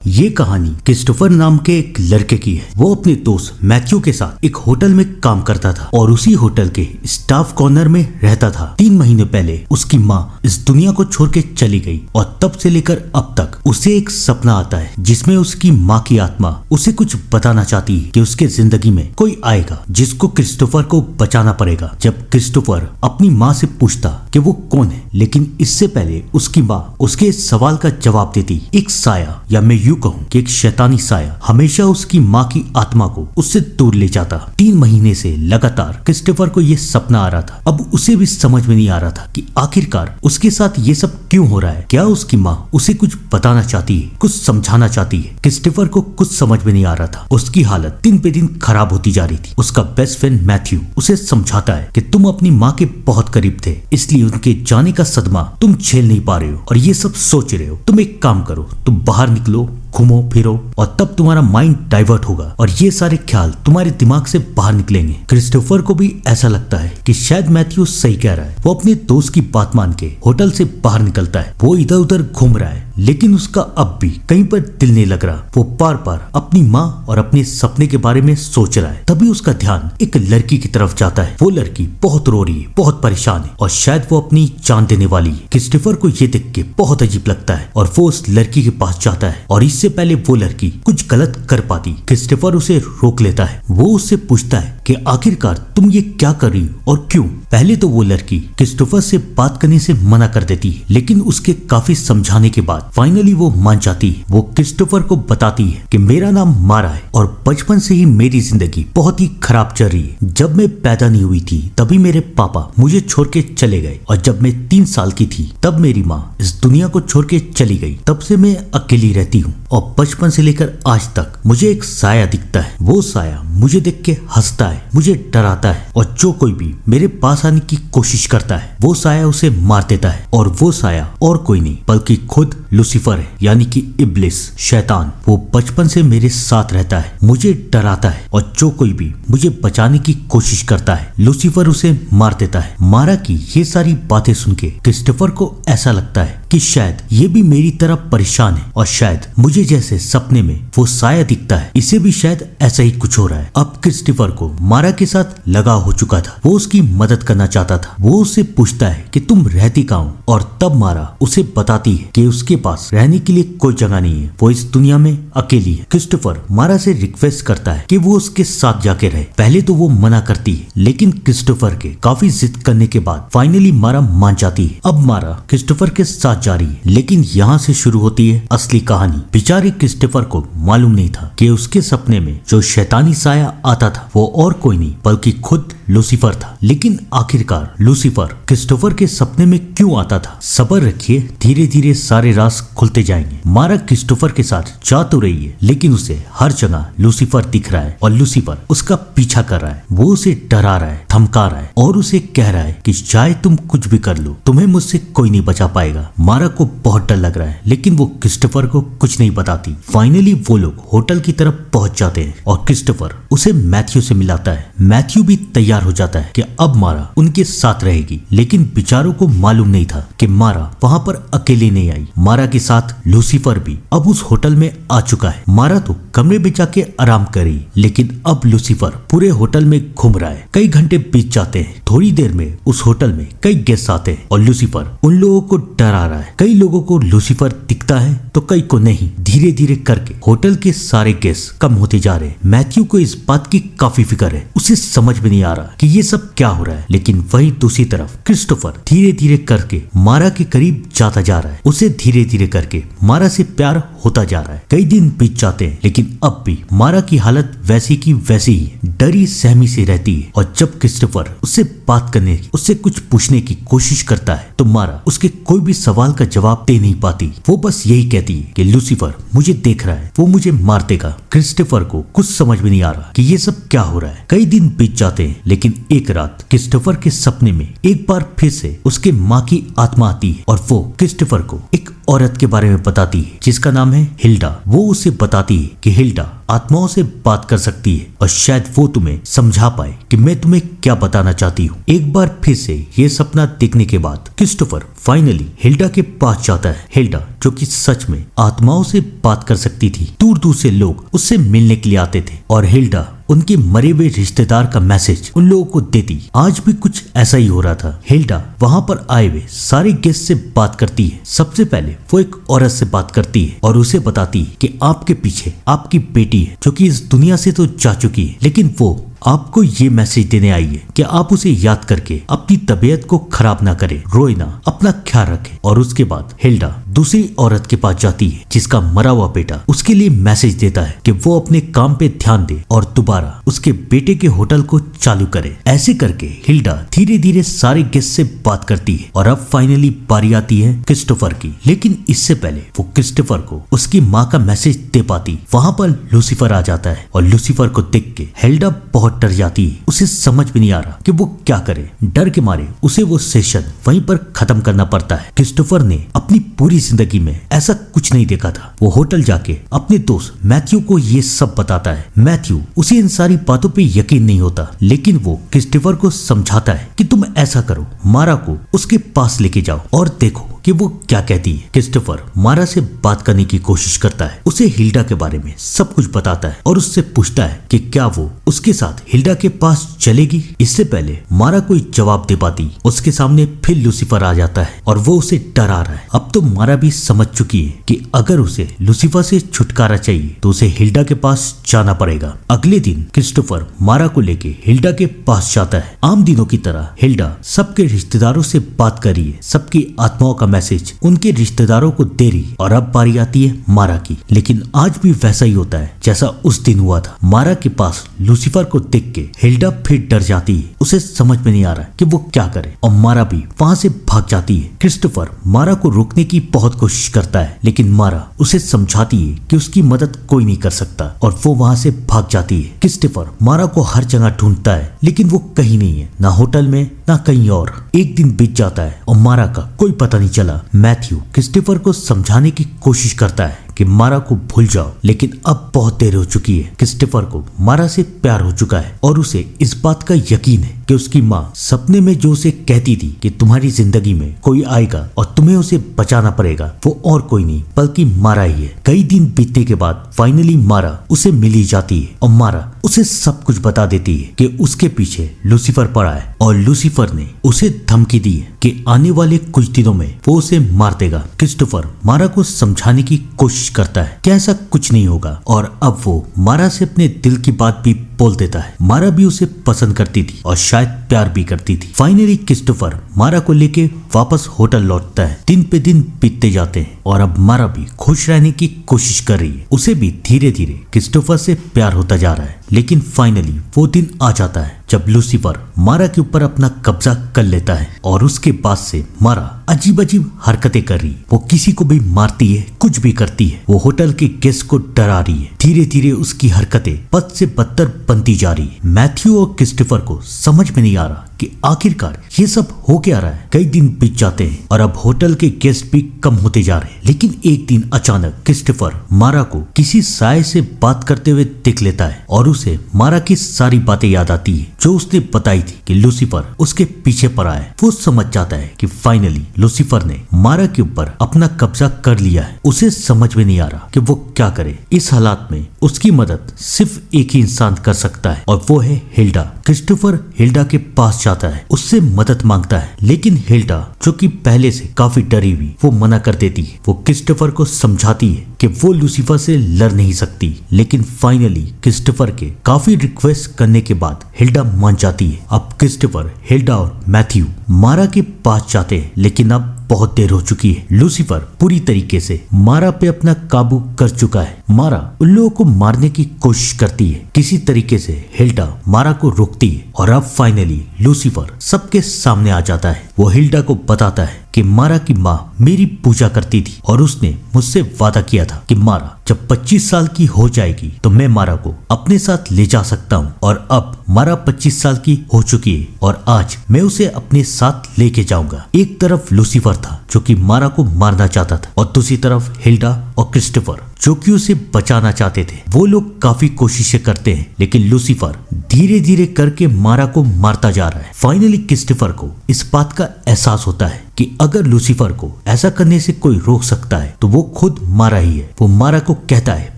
ये कहानी क्रिस्टोफर नाम के एक लड़के की है। वो अपने दोस्त मैथ्यू के साथ एक होटल में काम करता था और उसी होटल के स्टाफ कॉर्नर में रहता था। 3 महीने पहले उसकी माँ इस दुनिया को छोड़ के चली गई और तब से लेकर अब तक उसे एक सपना आता है जिसमें उसकी माँ की आत्मा उसे कुछ बताना चाहती है कि उसके जिंदगी में कोई आएगा जिसको क्रिस्टोफर को बचाना पड़ेगा। जब क्रिस्टोफर अपनी माँ से पूछता कि वो कौन है, लेकिन इससे पहले उसकी माँ उसके इस सवाल का जवाब देती, एक साया या मैं यूं कहूं कि एक शैतानी साया हमेशा उसकी माँ की आत्मा को उससे दूर ले जाता। 3 महीने से लगातार क्रिस्टोफर को ये सपना आ रहा था। अब उसे भी समझ में नहीं आ रहा था कि आखिरकार उसके साथ ये सब क्यों हो रहा है। क्या उसकी माँ उसे कुछ बताना चाहती है, कुछ समझाना चाहती है? क्रिस्टोफर को कुछ समझ में नहीं आ रहा था। उसकी हालत दिन पे दिन खराब होती जा रही थी। उसका बेस्ट फ्रेंड मैथ्यू उसे समझाता है कि तुम अपनी माँ के बहुत करीब थे, इसलिए उनके जाने का सदमा तुम झेल नहीं पा रहे हो और ये सब सोच रहे हो। तुम एक काम करो, तुम बाहर निकलो, घूमो फिरो और तब तुम्हारा माइंड डाइवर्ट होगा और ये सारे ख्याल तुम्हारे दिमाग से बाहर निकलेंगे। क्रिस्टोफर को भी ऐसा लगता है कि शायद मैथ्यू सही कह रहा है। वो अपने दोस्त की बात मान के होटल से बाहर निकलता है। वो इधर उधर घूम रहा है, लेकिन उसका अब भी कहीं पर दिल नहीं लग रहा। वो बार बार अपनी माँ और अपने सपने के बारे में सोच रहा है। तभी उसका ध्यान एक लड़की की तरफ जाता है। वो लड़की बहुत रो रही है, बहुत परेशान है और शायद वो अपनी जान देने वाली है। क्रिस्टोफर को ये देख के बहुत अजीब लगता है और वो उस लड़की के पास जाता है और इससे पहले वो लड़की कुछ गलत कर पाती, क्रिस्टोफर उसे रोक लेता है। वो उससे पूछता है कि आखिरकार तुम ये क्या कर रही हो और क्यों? पहले तो वो लड़की क्रिस्टोफर से बात करने से मना कर देती है, लेकिन उसके काफी समझाने के बाद फाइनली वो मान जाती है। वो क्रिस्टोफर को बताती है कि मेरा नाम मारा है और बचपन से ही मेरी जिंदगी बहुत ही खराब चल रही है। जब मैं पैदा नहीं हुई थी तभी मेरे पापा मुझे छोड़ के चले गए और जब मैं 3 साल की थी तब मेरी माँ इस दुनिया को छोड़ के चली गई। तब से मैं अकेली रहती हूँ और बचपन से लेकर आज तक मुझे एक साया दिखता है। वो साया मुझे देख के हंसता है, मुझे डराता है और जो कोई भी मेरे पास आने की कोशिश करता है वो साया उसे मार देता है। और वो साया और कोई नहीं बल्कि खुद लूसीफर है, यानी कि इब्लिस, शैतान। वो बचपन से मेरे साथ रहता है, मुझे डराता है और जो कोई भी मुझे बचाने की कोशिश करता है लूसीफर उसे मार देता है। मारा की ये सारी बातें सुन के क्रिस्टोफर को ऐसा लगता है कि शायद ये भी मेरी तरह परेशान है और शायद मुझे जैसे सपने में वो साया दिखता है, इसे भी शायद ऐसा ही कुछ हो रहा है। अब क्रिस्टोफर को मारा के साथ लगाव हो चुका था। वो उसकी मदद करना चाहता था। वो उससे पूछता है कि तुम रहती कहाँ हो और तब मारा उसे बताती है कि उसके पास रहने के लिए कोई जगह नहीं है, वो इस दुनिया में अकेली है। क्रिस्टोफर मारा से रिक्वेस्ट करता है कि वो उसके साथ जाके रहे। पहले तो वो मना करती है, लेकिन क्रिस्टोफर के काफी जिद करने के बाद फाइनली मारा मान जाती है। अब मारा क्रिस्टोफर के साथ जा रही है, लेकिन यहाँ से शुरू होती है असली कहानी। बेचारे क्रिस्टोफर को मालूम नहीं था कि उसके सपने में जो शैतानी साया आता था वो और कोई नहीं बल्कि खुद लूसीफर था। लेकिन आखिरकार लूसीफर क्रिस्टोफर के सपने में क्यों आता था? सब्र रखिए, धीरे धीरे सारे राज खुलते जाएंगे। मारा क्रिस्टोफर के साथ जा तो रही है, लेकिन उसे हर जगह लूसीफर दिख रहा है और लूसीफर उसका पीछा कर रहा है। वो उसे डरा रहा है, धमका रहा है और उसे कह रहा है कि चाहे तुम कुछ भी कर लो, तुम्हें मुझसे कोई नहीं बचा पाएगा। मारा को बहुत डर लग रहा है, लेकिन वो क्रिस्टोफर को कुछ नहीं बताती। फाइनली वो लोग होटल की तरफ पहुंच जाते हैं और क्रिस्टोफर उसे मैथ्यू से मिलाता है। मैथ्यू भी तैयार हो जाता है कि अब मारा उनके साथ रहेगी, लेकिन बेचारों को मालूम नहीं था कि मारा वहां पर अकेले नहीं आई। मारा के साथ लूसीफर भी अब उस होटल में आ चुका है। मारा तो कमरे में जाके आराम करी, लेकिन अब लूसीफर पूरे होटल में घूम रहा है। कई घंटे बीत जाते हैं। थोड़ी देर में उस होटल में कई गेस्ट आते हैं और लूसीफर उन लोगों को डरा रहा है। कई लोगों को लूसीफर दिखता है तो कई को नहीं। धीरे धीरे करके होटल के सारे गेस्ट कम होते जा रहे हैं। मैथ्यू को इस बात की काफी फिक्र है। उसे समझ में नहीं आ रहा कि ये सब क्या हो रहा है, लेकिन वही दूसरी तरफ क्रिस्टोफर धीरे धीरे करके मारा के करीब जाता जा रहा है। उसे धीरे धीरे करके मारा से प्यार होता जा रहा है। कई दिन बीत जाते हैं, लेकिन अब भी मारा की हालत वैसी की वैसी ही डरी सहमी से रहती है और जब क्रिस्टोफर उससे बात करने की, उससे कुछ पूछने की कोशिश करता है तो मारा उसके कोई भी सवाल का जवाब दे नहीं पाती। वो बस यही कहती है कि लूसीफर मुझे देख रहा है, वो मुझे मार देगा। क्रिस्टोफर को कुछ समझ में नहीं आ रहा कि ये सब क्या हो रहा है। कई दिन बीत जाते हैं, लेकिन एक रात क्रिस्टोफर के सपने में एक बार फिर से उसके माँ की आत्मा आती है और वो क्रिस्टोफर को एक औरत के बारे में बताती है जिसका नाम है हिल्डा। वो उसे बताती है कि हिल्डा आत्माओं से बात कर सकती है और शायद वो तुम्हें समझा पाए कि मैं तुम्हें क्या बताना चाहती हूँ। एक बार फिर से ये सपना देखने के बाद क्रिस्टोफर फाइनली हिल्डा के पास जाता है। हिल्डा जो कि सच में आत्माओं से बात कर सकती थी। दूर दूर से लोग उससे मिलने के लिए आते थे और हिल्डा उनके मरे हुए रिश्तेदार का मैसेज उन लोगों को देती। आज भी कुछ ऐसा ही हो रहा था। हिल्डा वहाँ पर आए हुए सारे गेस्ट से बात करती है। सबसे पहले वो एक औरत से बात करती है और उसे बताती है कि आपके पीछे आपकी बेटी है जो कि इस दुनिया से तो जा चुकी है, लेकिन वो आपको ये मैसेज देने आई है कि आप उसे याद करके अपनी तबीयत को खराब ना करें, रोए ना, अपना ख्याल रखें। और उसके बाद हिल्डा दूसरी औरत के पास जाती है जिसका मरा हुआ बेटा उसके लिए मैसेज देता है कि वो अपने काम पे ध्यान दे और दोबारा उसके बेटे के होटल को चालू करे। ऐसे करके हिल्डा धीरे धीरे सारे गेस्ट से बात करती है और अब फाइनली बारी आती है क्रिस्टोफर की। लेकिन इससे पहले वो क्रिस्टोफर को उसकी माँ का मैसेज दे पाती। वहाँ पर लूसीफर आ जाता है और लूसीफर को देख के हिल्डा बहुत डर जाती है। उसे समझ भी नहीं आ रहा कि वो क्या करे। डर के मारे उसे वो सेशन वहीं पर खत्म करना पड़ता है। क्रिस्टोफर ने अपनी पूरी जिंदगी में ऐसा कुछ नहीं देखा था। वो होटल जाके अपने दोस्त मैथ्यू को ये सब बताता है। मैथ्यू उसे इन सारी बातों पे यकीन नहीं होता, लेकिन वो क्रिस्टोफर को समझाता है कि तुम ऐसा करो, मारा को उसके पास लेके जाओ और देखो कि वो क्या कहती है। क्रिस्टोफर मारा से बात करने की कोशिश करता है, उसे हिल्डा के बारे में सब कुछ बताता है और उससे पूछता है कि क्या वो उसके साथ हिल्डा के पास चलेगी। इससे पहले मारा कोई जवाब दे पाती, उसके सामने फिर लूसीफर आ जाता है और वो उसे डरा रहा है। अब तो मारा भी समझ चुकी है कि अगर उसे लूसीफर से छुटकारा चाहिए तो उसे हिल्डा के पास जाना पड़ेगा। अगले दिन क्रिस्टोफर मारा को लेके हिल्डा के पास जाता है। आम दिनों की तरह हिल्डा सबके रिश्तेदारों से बात कर रही है, सबकी आत्माओं का मैसेज उनके रिश्तेदारों को दे रही। और अब बारी आती है मारा की। लेकिन आज भी वैसा ही होता है जैसा उस दिन हुआ था। मारा के पास लूसीफर को देख के हिल्डा फिर डर जाती है। उसे समझ में नहीं आ रहा कि वो क्या करे और मारा भी वहाँ से भाग जाती है। क्रिस्टोफर मारा को रोकने की बहुत कोशिश करता है, लेकिन मारा उसे समझाती है कि उसकी मदद कोई नहीं कर सकता और वो वहाँ से भाग जाती है। क्रिस्टोफर मारा को हर जगह ढूंढता है, लेकिन वो कहीं नहीं है, ना होटल में ना कहीं और। एक दिन बीत जाता है और मारा का कोई पता नहीं चला। मैथ्यू क्रिस्टोफर को समझाने की कोशिश करता है कि मारा को भूल जाओ, लेकिन अब बहुत देर हो चुकी है। क्रिस्टोफर को मारा से प्यार हो चुका है और उसे इस बात का यकीन है कि उसकी माँ सपने में जो उसे कहती थी कि तुम्हारी जिंदगी में कोई आएगा और तुम्हें उसे बचाना पड़ेगा, वो और कोई नहीं बल्कि मारा ही है। कई दिन बीतने के बाद फाइनली मारा उसे मिली जाती है और मारा उसे सब कुछ बता देती है कि उसके पीछे लूसीफर पड़ा है और लूसीफर ने उसे धमकी दी है कि आने वाले कुछ दिनों में वो उसे मार देगा। क्रिस्टोफर मारा को समझाने की कोशिश करता है कि ऐसा कुछ नहीं होगा और अब वो मारा से अपने दिल की बात भी बोल देता है। मारा भी उसे पसंद करती थी और शायद प्यार भी करती थी। फाइनली क्रिस्टोफर मारा को लेके वापस होटल लौटता है। दिन पे दिन बीतते जाते हैं और अब मारा भी खुश रहने की कोशिश कर रही है। उसे भी धीरे धीरे क्रिस्टोफर से प्यार होता जा रहा है। लेकिन फाइनली वो दिन आ जाता है जब लूसीफर मारा के ऊपर अपना कब्जा कर लेता है और उसके बाद से मारा अजीब अजीब हरकतें कर रही है। वो किसी को भी मारती है, कुछ भी करती है। वो होटल के गेस्ट को डरा रही है। धीरे धीरे उसकी हरकतें बद से बदतर बनती जा रही है। मैथ्यू और क्रिस्टोफर को समझ में नहीं आ रहा कि आखिरकार ये सब हो क्या रहा है। कई दिन बीत जाते हैं और अब होटल के गेस्ट भी कम होते जा रहे हैं। लेकिन एक दिन अचानक क्रिस्टोफर मारा को किसी साय से बात करते हुए देख लेता है और उसे मारा की सारी बातें याद आती है जो उसने बताई थी कि लूसीफर उसके पीछे पड़ा है। वो समझ जाता है कि फाइनली लूसीफर ने मारा के ऊपर अपना कब्जा कर लिया है। उसे समझ में नहीं आ रहा कि वो क्या करे। इस हालात में उसकी मदद सिर्फ एक ही इंसान कर सकता है और वो है हिल्डा। क्रिस्टोफर हिल्डा के पास जाता है, उससे मदद मांगता है, लेकिन हिल्डा जो कि पहले से काफी डरी हुई वो मना कर देती है। वो क्रिस्टोफर को समझाती है कि वो लूसीफर से लड़ नहीं सकती, लेकिन फाइनली क्रिस्टोफर के काफी रिक्वेस्ट करने के बाद हिल्डा मान जाती है। अब क्रिस्टोफर, हिल्डा और मैथ्यू मारा के पास जाते हैं, लेकिन अब बहुत देर हो चुकी है। लूसीफर पूरी तरीके से मारा पे अपना काबू कर चुका है। मारा उन लोगों को मारने की कोशिश करती है। किसी तरीके से हिल्डा मारा को रोकती है और अब फाइनली लूसीफर सबके सामने आ जाता है। वो हिल्डा को बताता है कि मारा की माँ मेरी पूजा करती थी और उसने मुझसे वादा किया था कि मारा जब 25 साल की हो जाएगी तो मैं मारा को अपने साथ ले जा सकता हूँ। और अब मारा 25 साल की हो चुकी है और आज मैं उसे अपने साथ लेके जाऊंगा। एक तरफ लूसीफर था जो कि मारा को मारना चाहता था और दूसरी तरफ हिल्डा और क्रिस्टोफर जो कि उसे बचाना चाहते थे। वो लोग काफी कोशिशें करते हैं लेकिन लूसीफर धीरे धीरे करके मारा को मारता जा रहा है। फाइनली क्रिस्टोफर को इस बात का एहसास होता है कि अगर लूसीफर को ऐसा करने से कोई रोक सकता है तो वो खुद मारा ही है। वो मारा को कहता है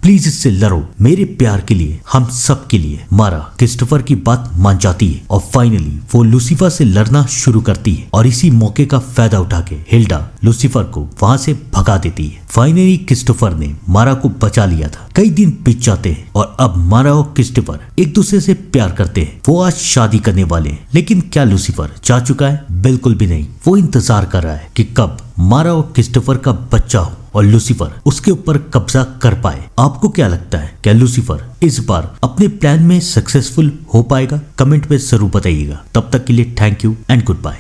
प्लीज इससे लड़ो मेरे प्यार के लिए, हम सब के लिए। मारा क्रिस्टोफर की बात मान जाती है और फाइनली वो लूसीफर से लड़ना शुरू करती है और इसी मौके का फायदा उठा के हिल्डा लूसीफर को वहां से भगा देती है। फाइनली क्रिस्टोफर ने मारा को बचा लिया था। कई दिन बीत जाते हैं और अब मारा और क्रिस्टोफर एक दूसरे से प्यार करते हैं। वो आज शादी करने वाले हैं लेकिन क्या लूसीफर जा चुका है? बिल्कुल भी नहीं। वो इंतजार कर रहा है कि कब मारा और क्रिस्टोफर का बच्चा हो और लूसीफर उसके ऊपर कब्जा कर पाए। आपको क्या लगता है, क्या लूसीफर इस बार अपने प्लान में सक्सेसफुल हो पाएगा? कमेंट में जरूर बताइएगा। तब तक के लिए thank you and good bye.